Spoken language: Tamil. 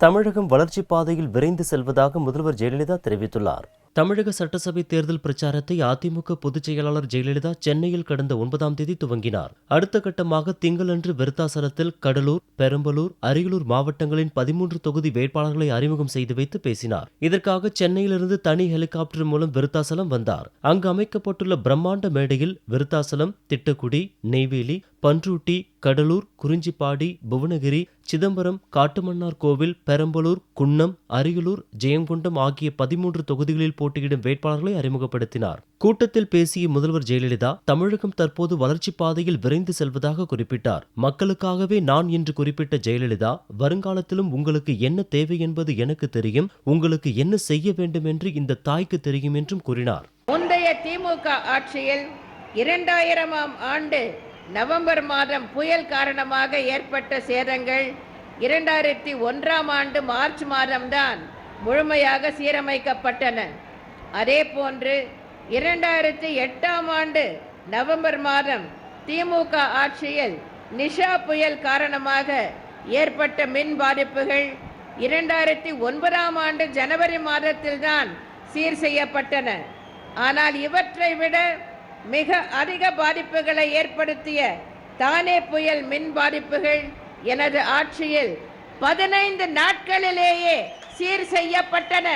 தமிழகம் வளர்ச்சி பாதையில் விரைந்து செல்வதாக முதல்வர் ஜெயலலிதா தெரிவித்துள்ளார். தமிழக சட்டசபை தேர்தல் பிரச்சாரத்தை அதிமுக பொதுச் செயலாளர் ஜெயலலிதா சென்னையில் கடந்த 9ஆம் தேதி துவங்கினார். அடுத்த கட்டமாக திங்களன்று விருத்தாசலத்தில் கடலூர், பெரம்பலூர், அரியலூர் மாவட்டங்களின் 13 தொகுதி வேட்பாளர்களை அறிமுகம் செய்து வைத்து பேசினார். இதற்காக சென்னையிலிருந்து தனி ஹெலிகாப்டர் மூலம் விருத்தாசலம் வந்தார். அங்கு அமைக்கப்பட்டுள்ள பிரம்மாண்ட மேடையில் விருத்தாசலம், திட்டக்குடி, நெய்வேலி, பன்ருட்டி, கடலூர், குறிஞ்சிப்பாடி, புவனகிரி, சிதம்பரம், காட்டுமன்னார் கோவில், பெரம்பலூர், குன்னம், அரியலூர், ஜெயங்கொண்டம் ஆகிய 13 தொகுதிகளில் போட்டியிடும் வேட்பாளர்களை அறிமுகப்படுத்தினார். கூட்டத்தில் பேசிய முதல்வர் ஜெயலலிதா தமிழகம் தற்போது வளர்ச்சி பாதையில் விரைந்து செல்வதாக குறிப்பிட்டார். மக்களுக்காகவே நான் என்று குறிப்பிட்ட ஜெயலலிதா, வருங்காலத்திலும் உங்களுக்கு என்ன தேவை என்பது எனக்கு தெரியும், உங்களுக்கு என்ன செய்ய வேண்டும் என்று இந்த தாய்க்கு தெரியும் என்றும் கூறினார். முந்தைய திமுக ஆட்சியில் 2000ஆம் ஆண்டு நவம்பர் மாதம் புயல் காரணமாக ஏற்பட்ட சேதங்கள் 2001ஆம் ஆண்டு மார்ச் மாதம்தான் முழுமையாக சீரமைக்கப்பட்டன. அதேபோன்று 2008ஆம் ஆண்டு நவம்பர் மாதம் திமுக ஆட்சியில் நிஷா புயல் காரணமாக ஏற்பட்ட மின் பாதிப்புகள் 2009ஆம் ஆண்டு ஜனவரி மாதத்தில்தான் சீர் செய்யப்பட்டன. ஆனால் இவற்றை விட மிக அதிக பாதிப்புகளை ஏற்படுத்திய தானே புயல் மின் பாதிப்புகள் எனது ஆட்சியில் 15 நாட்களிலேயே சீர் செய்யப்பட்டன.